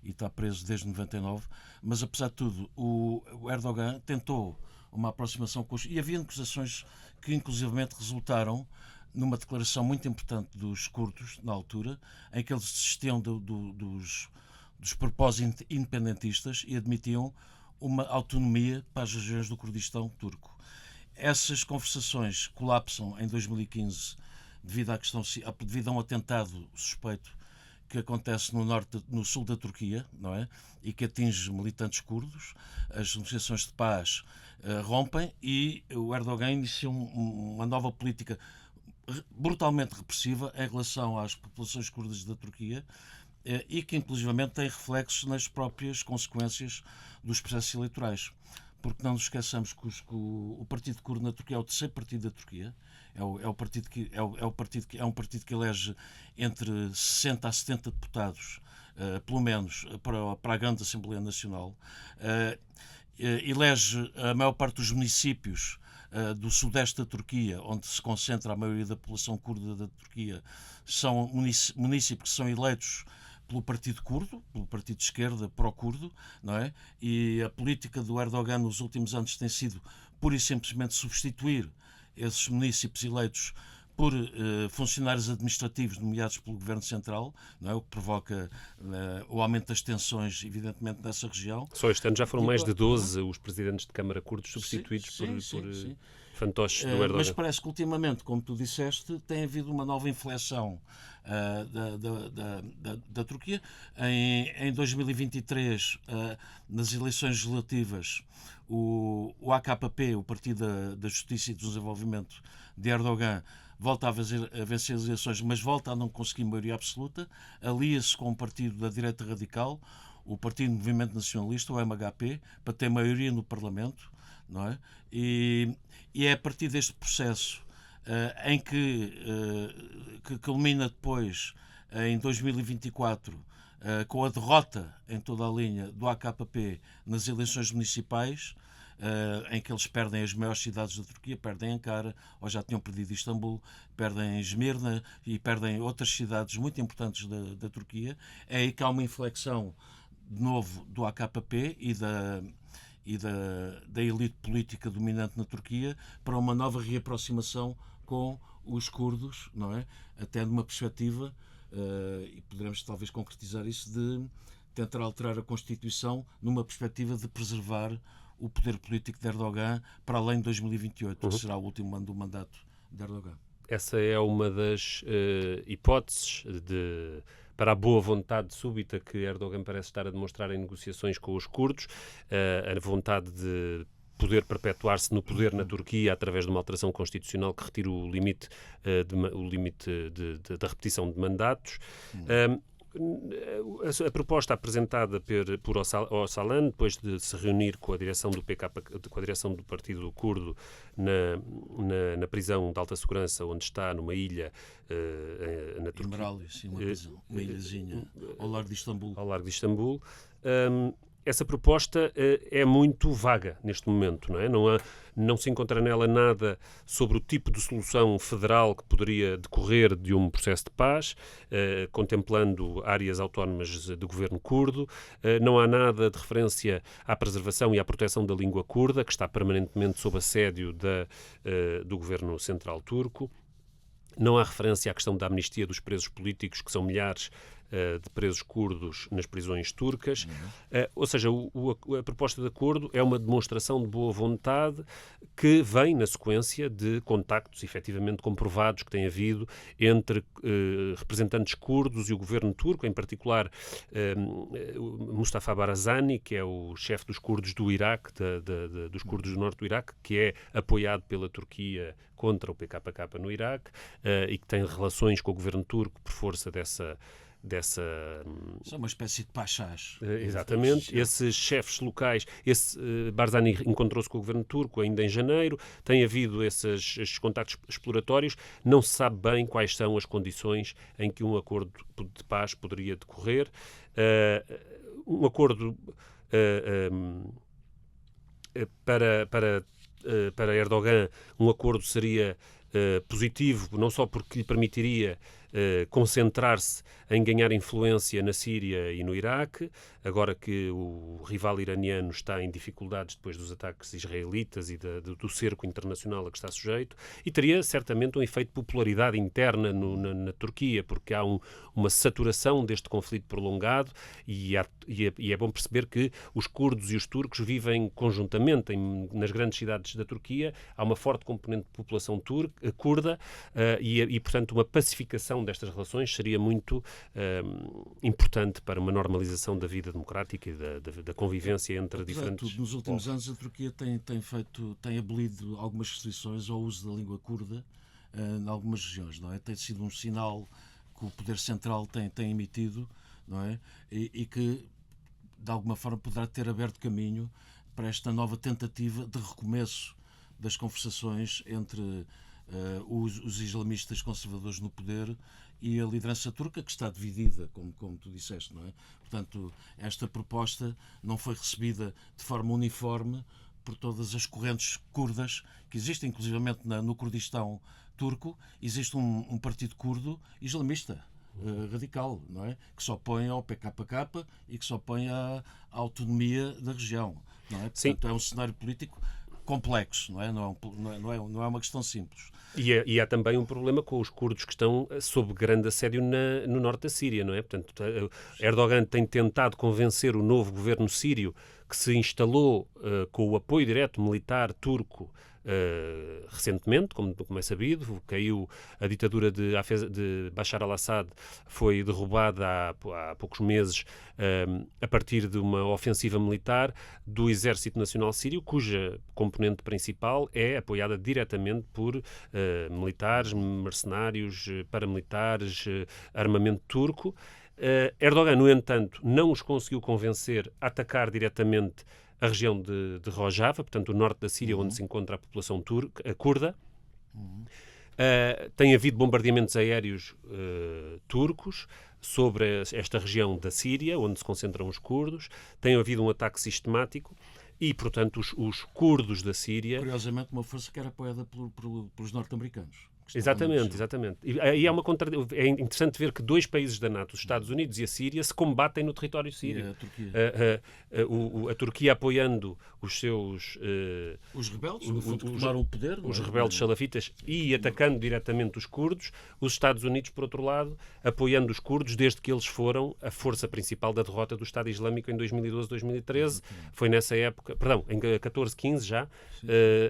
e está preso desde 99. Mas, apesar de tudo, o Erdogan tentou uma aproximação com os... E havia negociações que inclusivamente resultaram numa declaração muito importante dos curdos, na altura, em que eles desistiam dos propósitos independentistas e admitiam uma autonomia para as regiões do Kurdistão turco. Essas conversações colapsam em 2015 devido a um atentado suspeito que acontece no sul da Turquia, não é? E que atinge militantes curdos. As negociações de paz rompem e o Erdogan inicia uma nova política brutalmente repressiva em relação às populações curdas da Turquia e que, inclusivamente, tem reflexos nas próprias consequências dos processos eleitorais. Porque não nos esqueçamos que o Partido Curdo na Turquia é o terceiro partido da Turquia, é um partido que elege entre 60 a 70 deputados, pelo menos, para a grande Assembleia Nacional. Elege a maior parte dos municípios do sudeste da Turquia, onde se concentra a maioria da população curda da Turquia, são municípios que são eleitos pelo Partido Curdo, pelo Partido de Esquerda pró-curdo, não é? E a política do Erdogan nos últimos anos tem sido pura e simplesmente substituir esses municípios eleitos por funcionários administrativos nomeados pelo Governo Central, não é? O que provoca o aumento das tensões, evidentemente, nessa região. Só este ano já foram mais de 12 os presidentes de Câmara curdos substituídos por fantoches do Erdogan. Mas parece que ultimamente, como tu disseste, tem havido uma nova inflexão da Turquia. Em 2023, nas eleições legislativas, o AKP, o Partido da Justiça e do Desenvolvimento de Erdogan, volta a vencer as eleições, mas volta a não conseguir maioria absoluta, alia-se com o partido da direita radical, o Partido do Movimento Nacionalista, o MHP, para ter maioria no Parlamento, não é? E é a partir deste processo em que culmina depois, em 2024, com a derrota em toda a linha do AKP nas eleições municipais, em que eles perdem as maiores cidades da Turquia, perdem Ankara, ou já tinham perdido Istambul, perdem Esmirna e perdem outras cidades muito importantes da Turquia. É aí que há uma inflexão de novo do AKP e da elite política dominante na Turquia para uma nova reaproximação com os curdos, não é? Até numa perspectiva, e poderemos talvez concretizar isso, de tentar alterar a Constituição numa perspectiva de preservar o poder político de Erdogan para além de 2028, que será o último ano do mandato de Erdogan. Essa é uma das hipóteses para a boa vontade súbita que Erdogan parece estar a demonstrar em negociações com os curdos, a vontade de poder perpetuar-se no poder na Turquia através de uma alteração constitucional que retira o limite da repetição de mandatos. A proposta apresentada por Öcalan, depois de se reunir com a direção do com a direção do Partido Curdo na prisão de alta segurança onde está, numa ilha na Turquia. Imerali, sim, uma ilhazinha ao largo de Istambul. Ao largo de Istambul. Essa proposta é muito vaga neste momento, não é? Não se encontra nela nada sobre o tipo de solução federal que poderia decorrer de um processo de paz, contemplando áreas autónomas do governo curdo. Não há nada de referência à preservação e à proteção da língua curda, que está permanentemente sob assédio do governo central turco. Não há referência à questão da amnistia dos presos políticos, que são milhares de presos curdos nas prisões turcas. Ou seja, a proposta de acordo é uma demonstração de boa vontade que vem na sequência de contactos efetivamente comprovados que tem havido entre representantes curdos e o governo turco, em particular Mustafa Barzani, que é o chefe dos curdos do Iraque, dos curdos do norte do Iraque, que é apoiado pela Turquia contra o PKK no Iraque e que tem relações com o governo turco por força dessa... São uma espécie de pachás. Exatamente. Esses chefes locais, Barzani encontrou-se com o governo turco ainda em janeiro, tem havido esses contactos exploratórios, não se sabe bem quais são as condições em que um acordo de paz poderia decorrer. Um acordo para Erdogan, um acordo seria positivo, não só porque lhe permitiria concentrar-se em ganhar influência na Síria e no Iraque, agora que o rival iraniano está em dificuldades depois dos ataques israelitas e do cerco internacional a que está sujeito, e teria certamente um efeito de popularidade interna na Turquia, porque há uma saturação deste conflito prolongado e é bom perceber que os curdos e os turcos vivem conjuntamente nas grandes cidades da Turquia. Há uma forte componente de população curda e, portanto, uma pacificação destas relações seria muito importante para uma normalização da vida democrática e da convivência entre diferentes Nos últimos povos. anos a Turquia tem abolido algumas restrições ao uso da língua curda em algumas regiões, não é? Tem sido um sinal que o poder central tem emitido, não é? E que de alguma forma poderá ter aberto caminho para esta nova tentativa de recomeço das conversações entre os islamistas conservadores no poder e a liderança turca, que está dividida, como tu disseste, não é? Portanto, esta proposta não foi recebida de forma uniforme por todas as correntes curdas que existem, inclusivamente no Kurdistão turco, existe um partido curdo islamista, radical, não é? Que se opõe ao PKK e que se opõe à autonomia da região, não é? Sim. Portanto, é um cenário político complexo, não é? Não é uma questão simples. E há também um problema com os curdos que estão sob grande assédio no norte da Síria, não é? Portanto, Erdogan tem tentado convencer o novo governo sírio, que se instalou com o apoio direto militar turco recentemente, como é sabido. Caiu a ditadura de Bashar al-Assad, foi derrubada há poucos meses a partir de uma ofensiva militar do Exército Nacional Sírio, cuja componente principal é apoiada diretamente por militares, mercenários, paramilitares, armamento turco. Erdogan, no entanto, não os conseguiu convencer a atacar diretamente a região de Rojava, portanto, o norte da Síria, onde se encontra a população curda. Tem havido bombardeamentos aéreos turcos sobre esta região da Síria, onde se concentram os curdos. Tem havido um ataque sistemático e, portanto, os curdos da Síria... Curiosamente, uma força que era apoiada pelos norte-americanos. Exatamente. E aí é interessante ver que dois países da NATO, os Estados Unidos e a Síria, se combatem no território sírio. E a Turquia. A Turquia apoiando os seus... Os rebeldes, no fundo, que tomaram o poder. Os rebeldes salafitas e atacando diretamente os curdos. Os Estados Unidos, por outro lado, apoiando os curdos desde que eles foram a força principal da derrota do Estado Islâmico em 2012-2013. Foi nessa época, perdão, em 14-15 já.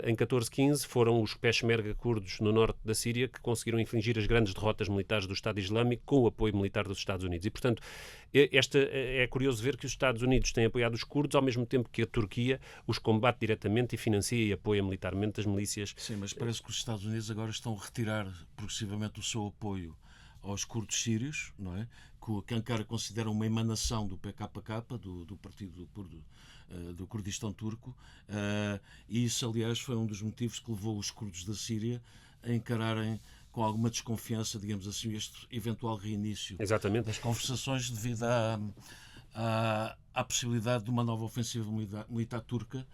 Em 14-15 foram os Peshmerga curdos no norte da Síria que conseguiram infligir as grandes derrotas militares do Estado Islâmico com o apoio militar dos Estados Unidos. E, portanto, é curioso ver que os Estados Unidos têm apoiado os curdos ao mesmo tempo que a Turquia os combate diretamente e financia e apoia militarmente as milícias. Sim, mas parece que os Estados Unidos agora estão a retirar progressivamente o seu apoio aos curdos sírios, não é? Que Ankara considera uma emanação do PKK, do Partido Curdo, do Kurdistão turco, e isso, aliás, foi um dos motivos que levou os curdos da Síria a encararem com alguma desconfiança, digamos assim, este eventual reinício das conversações devido à possibilidade de uma nova ofensiva militar turca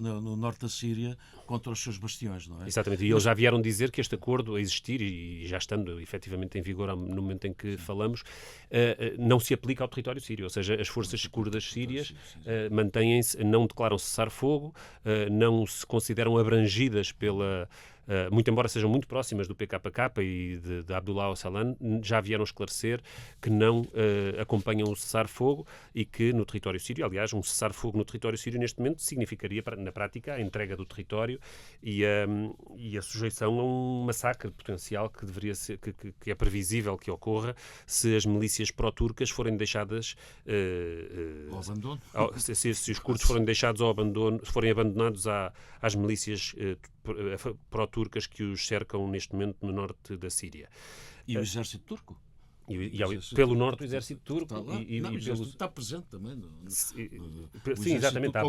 no norte da Síria contra os seus bastiões, não é? Exatamente, e eles já vieram dizer que este acordo a existir, e já estando efetivamente em vigor no momento em que falamos, não se aplica ao território sírio, ou seja, as forças curdas sírias mantêm-se, não declaram cessar-fogo, não se consideram abrangidas pela... muito embora sejam muito próximas do PKK e de Abdullah Öcalan, já vieram esclarecer que não acompanham o cessar-fogo e que no território sírio, aliás, um cessar-fogo no território sírio neste momento significaria, na prática, a entrega do território e a sujeição a um massacre potencial que deveria ser, que é previsível que ocorra se as milícias pró-turcas forem deixadas ao abandono. Se os curdos forem deixados ao abandono, forem abandonados às milícias pró-turcas que os cercam neste momento no norte da Síria. E o exército turco? Pelo norte o exército turco está presente também. Sim, exatamente. Há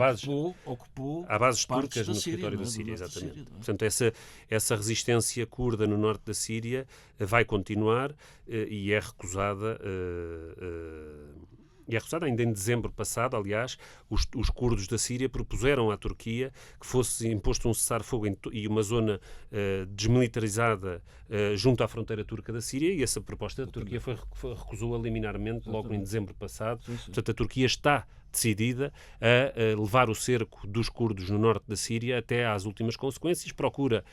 bases turcas no território da Síria, exatamente. Portanto, essa resistência curda no norte da Síria vai continuar e é recusada e é recusada. Ainda em dezembro passado, aliás, os curdos da Síria propuseram à Turquia que fosse imposto um cessar-fogo e uma zona desmilitarizada junto à fronteira turca da Síria, e essa proposta da Turquia recusou liminarmente logo em dezembro passado. Sim, sim. Portanto, a Turquia está decidida a levar o cerco dos curdos no norte da Síria até às últimas consequências, procura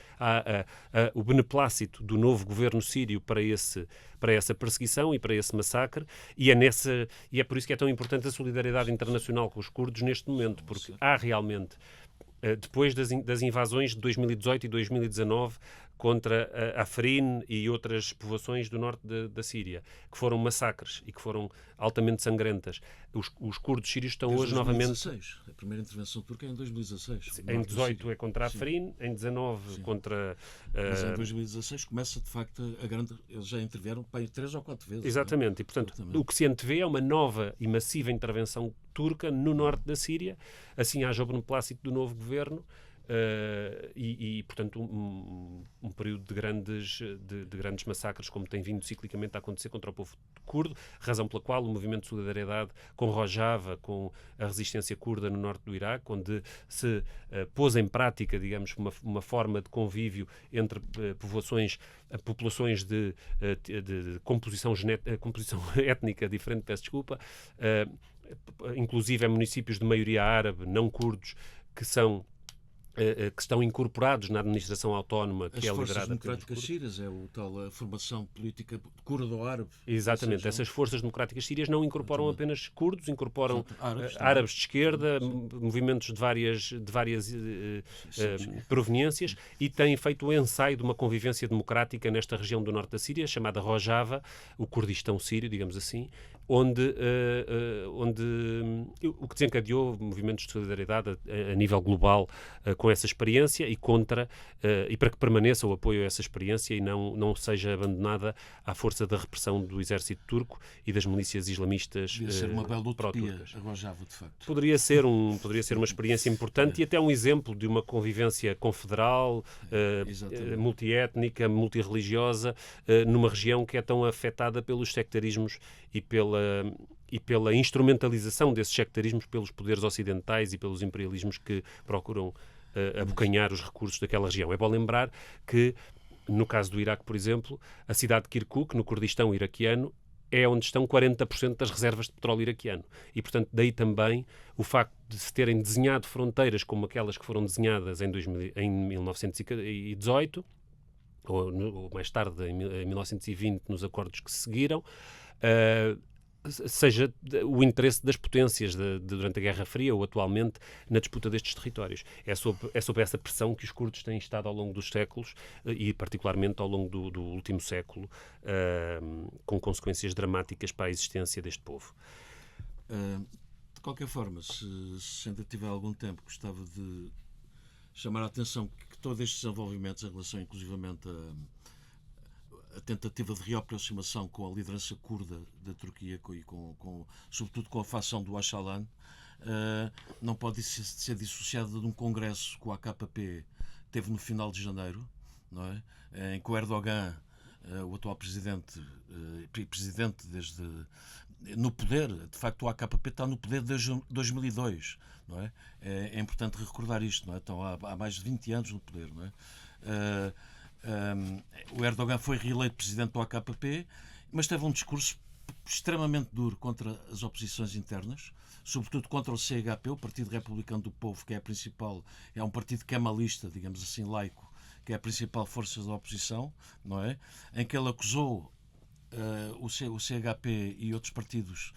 o beneplácito do novo governo sírio para essa perseguição e para esse massacre, e é por isso que é tão importante a solidariedade internacional com os curdos neste momento, porque há realmente, depois das invasões de 2018 e 2019 contra Afrin e outras povoações do norte da Síria, que foram massacres e que foram altamente sangrentas, os curdos sírios estão Desde hoje 2016. novamente... A primeira intervenção turca é em 2016. Em 18 é contra Afrin, em 19 contra... Mas em 2016 começa, de facto, a grande... Eles já intervieram 3 ou 4 vezes. Exatamente. E, portanto, o que se antevê é uma nova e massiva intervenção turca no norte da Síria, assim haja o beneplácito do novo governo, portanto, um período de grandes massacres, como tem vindo ciclicamente a acontecer contra o povo curdo, razão pela qual o movimento de solidariedade com Rojava, com a resistência curda no norte do Iraque, onde se pôs em prática, digamos, uma forma de convívio entre populações de composição étnica diferente, peço desculpa, inclusive municípios de maioria árabe, não curdos, que estão incorporados na administração autónoma que é liderada pelos curdos. As forças democráticas sírias, a formação política curdo-árabe. Exatamente. Essas forças democráticas sírias não incorporam apenas curdos, incorporam árabes de esquerda, movimentos de várias proveniências, e têm feito o ensaio de uma convivência democrática nesta região do norte da Síria, chamada Rojava, o Kurdistão sírio, digamos assim, onde o que desencadeou movimentos de solidariedade a nível global com essa experiência e para que permaneça o apoio a essa experiência e não seja abandonada à força da repressão do exército turco e das milícias islamistas Devia ser uma bela utopia, pró-turcas. a Rojava, de facto. Poderia ser uma experiência importante e até um exemplo de uma convivência confederal, multiétnica, multirreligiosa, numa região que é tão afetada pelos sectarismos e pela instrumentalização desses sectarismos pelos poderes ocidentais e pelos imperialismos que procuram abocanhar os recursos daquela região. É bom lembrar que, no caso do Iraque, por exemplo, a cidade de Kirkuk, no Kurdistão iraquiano, é onde estão 40% das reservas de petróleo iraquiano. E, portanto, daí também o facto de se terem desenhado fronteiras como aquelas que foram desenhadas em 1918, ou mais tarde, em 1920, nos acordos que se seguiram, seja o interesse das potências durante a Guerra Fria ou atualmente na disputa destes territórios. É sobre essa pressão que os curdos têm estado ao longo dos séculos e particularmente ao longo do último século, com consequências dramáticas para a existência deste povo. De qualquer forma, se ainda tiver algum tempo, gostava de chamar a atenção que todos estes desenvolvimentos em relação inclusivamente a tentativa de reaproximação com a liderança curda da Turquia e sobretudo com a facção do Öcalan, não pode ser dissociada de um congresso que o AKP teve no final de janeiro, não é? Em que o Erdogan, o atual presidente desde no poder, de facto o AKP está no poder desde 2002, não é? É importante recordar isto, não é? Estão há mais de 20 anos no poder, não é? O Erdogan foi reeleito presidente do AKP, mas teve um discurso extremamente duro contra as oposições internas, sobretudo contra o CHP, o Partido Republicano do Povo, que é um partido kemalista, digamos assim, laico, que é a principal força da oposição, não é? Em que ele acusou o CHP e outros partidos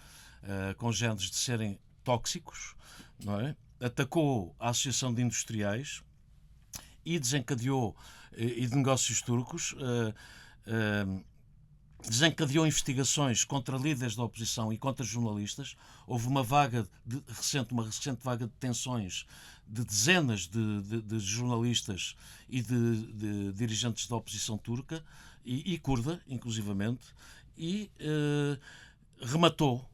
congêneres de serem tóxicos, não é? Atacou a Associação de Industriais e desencadeou, e de negócios turcos, desencadeou investigações contra líderes da oposição e contra jornalistas. Houve uma recente vaga de detenções de dezenas de jornalistas e de dirigentes da oposição turca e curda, inclusivamente, e rematou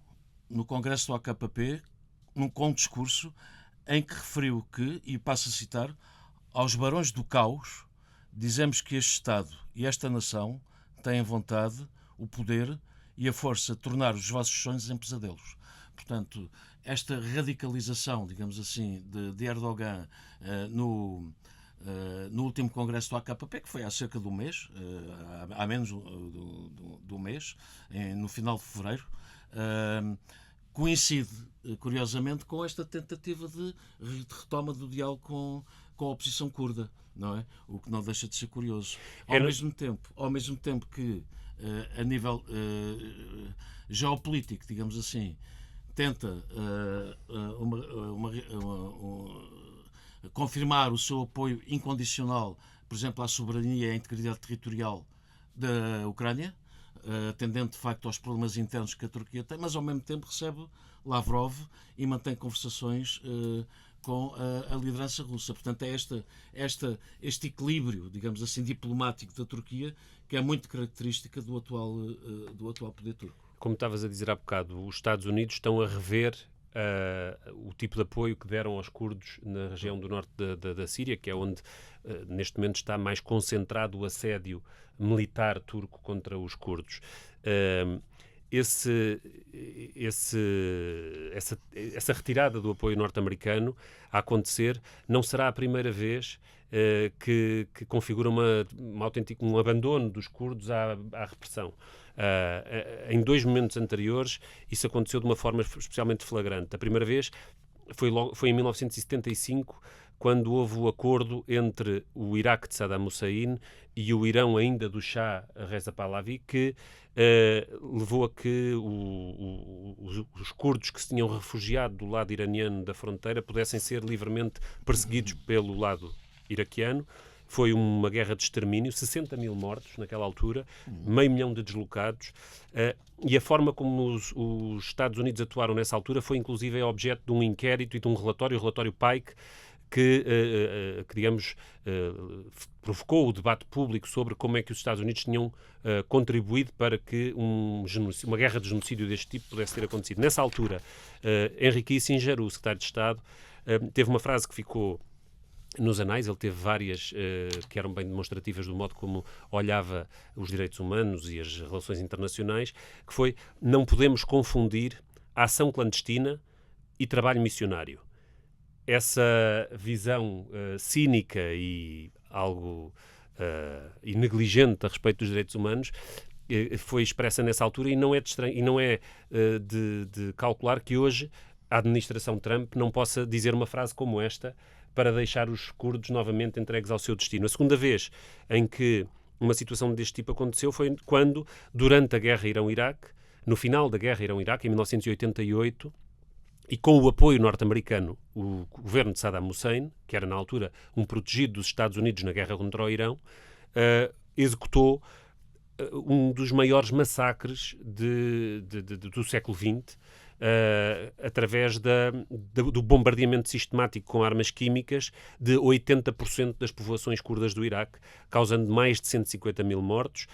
no Congresso do AKP com um discurso em que referiu que, e passo a citar, aos barões do caos, dizemos que este Estado e esta nação têm vontade, o poder e a força de tornar os vossos sonhos em pesadelos. Portanto, esta radicalização, digamos assim, de Erdogan no último congresso do AKP, que foi há cerca de um mês, há menos do mês, no final de fevereiro, coincide, curiosamente, com esta tentativa de retoma do diálogo com a oposição curda, não é? O que não deixa de ser curioso. Ao mesmo tempo que, a nível geopolítico, digamos assim, tenta confirmar o seu apoio incondicional, por exemplo, à soberania e à integridade territorial da Ucrânia, atendendo de facto aos problemas internos que a Turquia tem, mas ao mesmo tempo recebe Lavrov e mantém conversações com a liderança russa. Portanto, é este equilíbrio, digamos assim, diplomático da Turquia que é muito característica do atual poder turco. Como estavas a dizer há bocado, os Estados Unidos estão a rever o tipo de apoio que deram aos curdos na região do norte da Síria, que é onde neste momento está mais concentrado o assédio militar turco contra os curdos. Essa retirada do apoio norte-americano a acontecer não será a primeira vez que configura um abandono dos curdos à repressão. Em 2 momentos anteriores isso aconteceu de uma forma especialmente flagrante. A primeira vez foi em 1975, quando houve o acordo entre o Iraque de Saddam Hussein e o Irão ainda do Shah Reza Pahlavi, que levou a que os curdos que se tinham refugiado do lado iraniano da fronteira pudessem ser livremente perseguidos pelo lado iraquiano. Foi uma guerra de extermínio, 60 mil mortos naquela altura, 500 mil de deslocados, e a forma como os Estados Unidos atuaram nessa altura foi inclusive objeto de um inquérito e de um relatório, o relatório Pike, que digamos, provocou o debate público sobre como é que os Estados Unidos tinham contribuído para que uma guerra de genocídio deste tipo pudesse ter acontecido. Nessa altura, Henry Kissinger, o secretário de Estado, teve uma frase que ficou nos anais. Ele teve várias que eram bem demonstrativas do modo como olhava os direitos humanos e as relações internacionais, que foi: não podemos confundir a ação clandestina e trabalho missionário. Essa visão cínica e algo e negligente a respeito dos direitos humanos foi expressa nessa altura, e não é de calcular que hoje a administração Trump não possa dizer uma frase como esta para deixar os curdos novamente entregues ao seu destino. A segunda vez em que uma situação deste tipo aconteceu foi quando, durante a guerra Irão-Iraque, no final da guerra Irão-Iraque, em 1988, e com o apoio norte-americano, o governo de Saddam Hussein, que era na altura um protegido dos Estados Unidos na guerra contra o Irão, executou um dos maiores massacres do século XX, através do bombardeamento sistemático com armas químicas de 80% das povoações curdas do Iraque, causando mais de 150 mil mortos,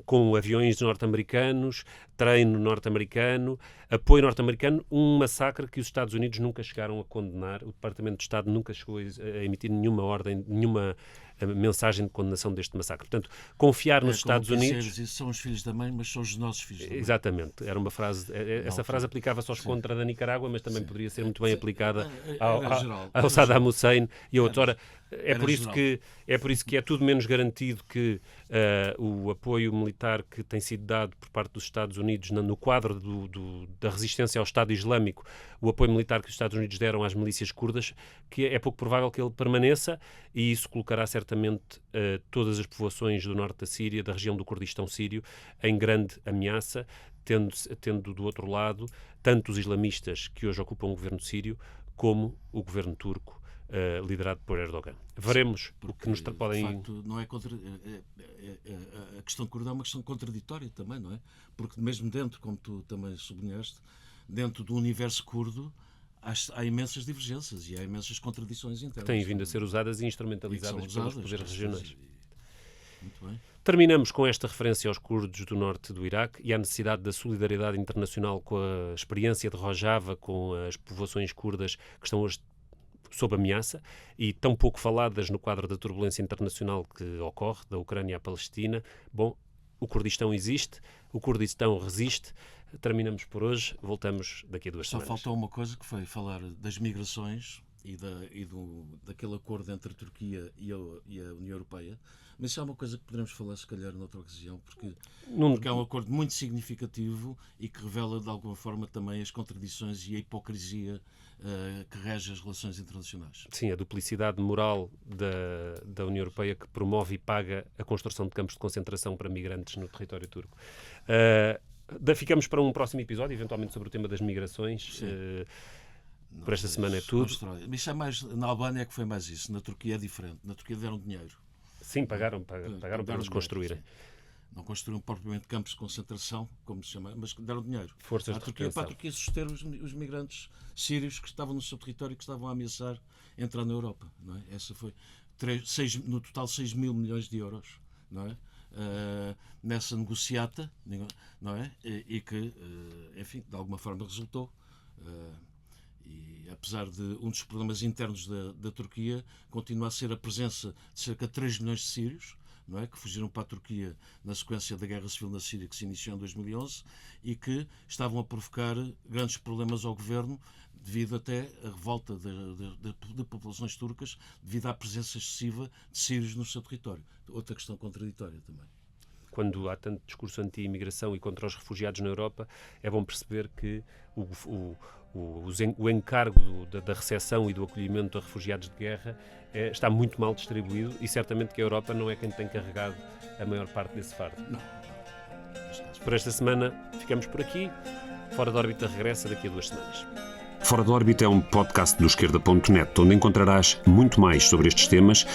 com aviões norte-americanos, treino norte-americano, apoio norte-americano, um massacre que os Estados Unidos nunca chegaram a condenar. O Departamento de Estado nunca chegou a emitir nenhuma ordem, nenhuma mensagem de condenação deste massacre. Portanto, confiar nos Estados Unidos... São os filhos da mãe, mas são os nossos filhos da mãe. Exatamente. Era uma frase... Essa frase aplicava-se aos contra da Nicarágua, mas também poderia ser muito bem aplicada ao Saddam Hussein e a outra. É por isso que é tudo menos garantido que o apoio militar que tem sido dado por parte dos Estados Unidos no quadro da resistência ao Estado Islâmico, o apoio militar que os Estados Unidos deram às milícias curdas, que é pouco provável que ele permaneça, e isso colocará certamente todas as povoações do norte da Síria, da região do Kurdistão sírio, em grande ameaça, tendo do outro lado tanto os islamistas que hoje ocupam o governo sírio, como o governo turco, liderado por Erdogan. Veremos o que nos podem... De facto, não é a questão curda é uma questão contraditória também, não é? Porque mesmo dentro, como tu também sublinhaste, dentro do universo curdo há imensas divergências e há imensas contradições internas. Que têm vindo a ser usadas e instrumentalizadas pelos poderes regionais. Muito bem. Terminamos com esta referência aos curdos do norte do Iraque e à necessidade da solidariedade internacional com a experiência de Rojava, com as povoações curdas que estão hoje sob ameaça e tão pouco faladas no quadro da turbulência internacional que ocorre, da Ucrânia à Palestina. Bom, o Kurdistão existe, o Kurdistão resiste, terminamos por hoje. Voltamos daqui a 2 Só semanas. faltou uma coisa, que foi falar das migrações e daquele acordo entre a Turquia e a União Europeia. Mas isso é uma coisa que poderemos falar, se calhar, noutra ocasião, porque é um acordo muito significativo e que revela, de alguma forma, também as contradições e a hipocrisia que rege as relações internacionais. Sim, a duplicidade moral da União Europeia, que promove e paga a construção de campos de concentração para migrantes no território turco. Ficamos para um próximo episódio, eventualmente sobre o tema das migrações. Por esta semana é tudo. Isso é mais, na Albânia é que foi mais isso. Na Turquia é diferente. Na Turquia deram dinheiro. Sim, pagaram para os construírem. Não construíram propriamente campos de concentração, como se chama, mas deram dinheiro. Forças de retenção. Para a Turquia suster os migrantes sírios que estavam no seu território e que estavam a ameaçar entrar na Europa. Não é? Essa foi no total 6 mil milhões de euros, não é? Nessa negociata, não é? E que, enfim, de alguma forma resultou. E apesar de um dos problemas internos da Turquia continua a ser a presença de cerca de 3 milhões de sírios, não é? Que fugiram para a Turquia na sequência da Guerra Civil na Síria, que se iniciou em 2011, e que estavam a provocar grandes problemas ao governo, devido até à revolta de populações turcas, devido à presença excessiva de sírios no seu território. Outra questão contraditória também. Quando há tanto discurso anti-imigração e contra os refugiados na Europa, é bom perceber que o encargo da recepção e do acolhimento a refugiados de guerra está muito mal distribuído e certamente que a Europa não é quem tem carregado a maior parte desse fardo. Não. Por esta semana ficamos por aqui. Fora de órbita regressa daqui a 2 semanas. Fora de órbita é um podcast do Esquerda.net, onde encontrarás muito mais sobre estes temas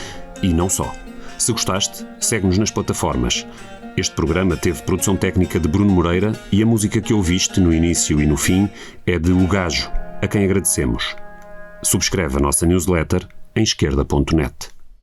e não só. Se gostaste, segue-nos nas plataformas. Este programa teve produção técnica de Bruno Moreira e a música que ouviste no início e no fim é de O Gajo, a quem agradecemos. Subscreve a nossa newsletter em esquerda.net.